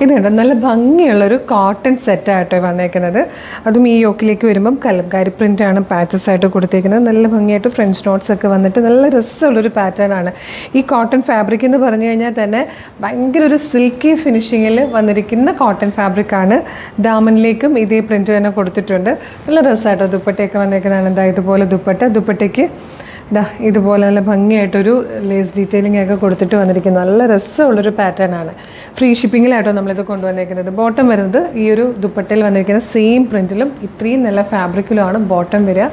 ഇതുണ്ട്, നല്ല ഭംഗിയുള്ളൊരു കോട്ടൺ സെറ്റായിട്ടോ വന്നേക്കുന്നത്. അതും ഈ യോക്കിലേക്ക് വരുമ്പം കലംകാരി പ്രിൻ്റാണ് പാച്ചസ് ആയിട്ട് കൊടുത്തേക്കുന്നത്. നല്ല ഭംഗിയായിട്ട് ഫ്രഞ്ച് നോട്ട്സ് ഒക്കെ വന്നിട്ട് നല്ല രസമുള്ളൊരു പാറ്റേൺ ആണ്. ഈ കോട്ടൺ ഫാബ്രിക് എന്ന് പറഞ്ഞു കഴിഞ്ഞാൽ തന്നെ ഭയങ്കര ഒരു സിൽക്കി ഫിനിഷിങ്ങിൽ വന്നിരിക്കുന്ന കോട്ടൺ ഫാബ്രിക്കാണ്. ദാമനിലേക്കും ഇതേ പ്രിൻ്റ് തന്നെ കൊടുത്തിട്ടുണ്ട്. നല്ല രസമായിട്ടോ ദുപ്പട്ടയൊക്കെ വന്നേക്കുന്നതാണ്. എന്താ ഇതുപോലെ ദുപ്പട്ടയ്ക്ക് ഇതുപോലെ നല്ല ഭംഗിയായിട്ടൊരു ലേസ് ഡീറ്റെയിലിംഗ് ഒക്കെ കൊടുത്തിട്ട് വന്നിരിക്കുന്നത്. നല്ല രസമുള്ളൊരു പാറ്റേൺ ആണ്. ഫ്രീ ഷിപ്പിങ്ങിലായിട്ടോ നമ്മളിത് കൊണ്ടുവന്നേക്കുന്നത്. ബോട്ടം വരുന്നത് ഈ ഒരു ദുപ്പട്ടയിൽ വന്നിരിക്കുന്ന സെയിം പ്രിൻറ്റിലും ഇത്രയും നല്ല ഫാബ്രിക്കിലുമാണ് ബോട്ടം വരിക.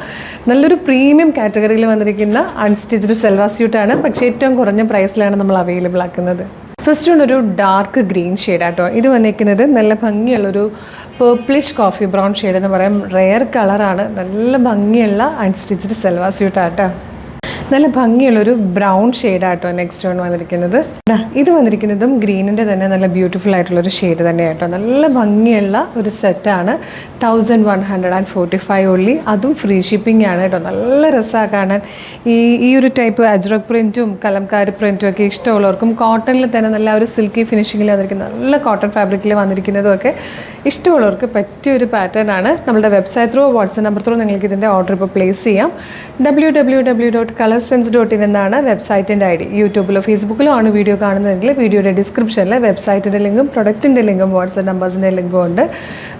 നല്ലൊരു പ്രീമിയം കാറ്റഗറിയിൽ വന്നിരിക്കുന്ന അൺസ്റ്റിച്ച്ഡ് സെൽവാർ സ്യൂട്ടാണ്. പക്ഷേ ഏറ്റവും കുറഞ്ഞ പ്രൈസിലാണ് നമ്മൾ അവൈലബിൾ ആക്കുന്നത്. ഫസ്റ്റ് വൺ ഒരു ഡാർക്ക് ഗ്രീൻ ഷെയ്ഡാട്ടോ. ഇത് വന്നിരിക്കുന്നത് നല്ല ഭംഗിയുള്ളൊരു പേർപ്പിളിഷ് കോഫി ബ്രൗൺ ഷെയ്ഡ് എന്ന് പറയാം. റെയർ കളറാണ്. നല്ല ഭംഗിയുള്ള അൺസ്റ്റിച്ച്ഡ് സെൽവാർ സ്യൂട്ടാട്ടോ. നല്ല ഭംഗിയുള്ളൊരു ബ്രൗൺ ഷെയ്ഡായിട്ടോ നെക്സ്റ്റ് വൺ വന്നിരിക്കുന്നത്. ഇത് വന്നിരിക്കുന്നതും ഗ്രീനിൻ്റെ തന്നെ നല്ല ബ്യൂട്ടിഫുൾ ആയിട്ടുള്ളൊരു ഷെയ്ഡ് തന്നെയായിട്ടോ. നല്ല ഭംഗിയുള്ള ഒരു സെറ്റാണ്. 1145 ഓൺലി. അതും ഫ്രീ ഷിപ്പിംഗ് ആണ് കേട്ടോ. നല്ല രസമാണ് കാണാൻ. ഈ ഒരു ടൈപ്പ് അജ്രക് പ്രിൻറ്റും കലംകാരി പ്രിൻറ്റും ഒക്കെ ഇഷ്ടമുള്ളവർക്കും കോട്ടണിൽ തന്നെ നല്ല ഒരു സിൽക്കി ഫിനിഷിങ്ങിൽ വന്നിരിക്കുന്ന നല്ല കോട്ടൺ ഫാബ്രിക്കിൽ വന്നിരിക്കുന്നതും ഒക്കെ ഇഷ്ടമുള്ളവർക്ക് പറ്റിയൊരു പാറ്റേൺ ആണ്. നമ്മുടെ website through WhatsApp number through നിങ്ങൾക്ക് ഇതിൻ്റെ ഓർഡർ ഇപ്പോൾ പ്ലേസ് ചെയ്യാം. www.colourstrends.in എന്നാണ് വെബ്സൈറ്റിൻ്റെ ID. യൂട്യൂബിലോ ഫേസ്ബുക്കിലോ ആണ് വീഡിയോ കാണുന്നതെങ്കിൽ വീഡിയോയുടെ ഡിസ്ക്രിപ്ഷനിൽ വെബ്സൈറ്റിൻ്റെ ലിങ്കും പ്രൊഡക്റ്റിൻ്റെ ലിങ്കും വാട്സ്ആപ്പ് നമ്പേഴ്സിൻ്റെ ലിങ്കും ഉണ്ട്.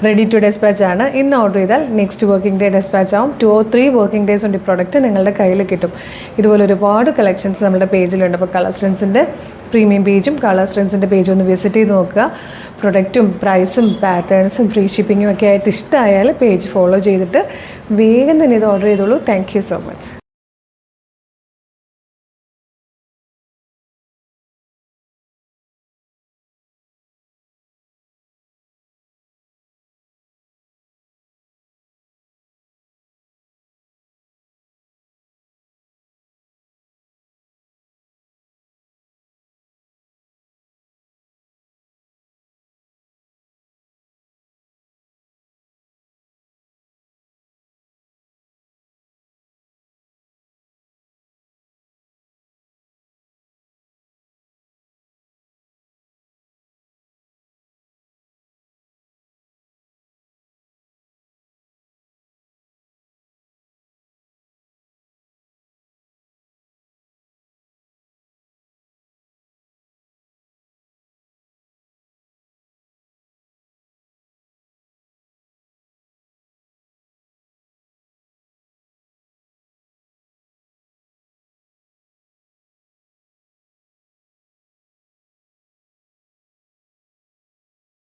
റെഡി ടു ഡെസ്പാച്ച് ആണ്. ഇന്ന് ഓർഡർ ചെയ്താൽ നെക്സ്റ്റ് വർക്കിംഗ് ഡേ ഡെസ്പാച്ച് ആവും. 2 or 3 വർക്കിംഗ് ഡേയ്സ് കൊണ്ട് ഈ പ്രൊഡക്റ്റ് നിങ്ങളുടെ കയ്യിൽ കിട്ടും. ഇതുപോലെ ഒരുപാട് കളക്ഷൻസ് നമ്മുടെ പേജിലുണ്ട്. അപ്പോൾ കളർസ്ട്രെൻസിൻ്റെ പ്രീമിയം പേജും കളർസ്ട്രെൻസിൻ്റെ പേജും ഒന്ന് വിസിറ്റ് ചെയ്ത് നോക്കുക. പ്രൊഡക്റ്റും പ്രൈസും പാറ്റേൺസും ഫ്രീ ഷിപ്പിങ്ങും ഒക്കെ ആയിട്ട് ഇഷ്ടമായാൽ പേജ് ഫോളോ ചെയ്തിട്ട് വേഗം തന്നെ ഇത് ഓർഡർ ചെയ്തോളൂ. Thank you so much.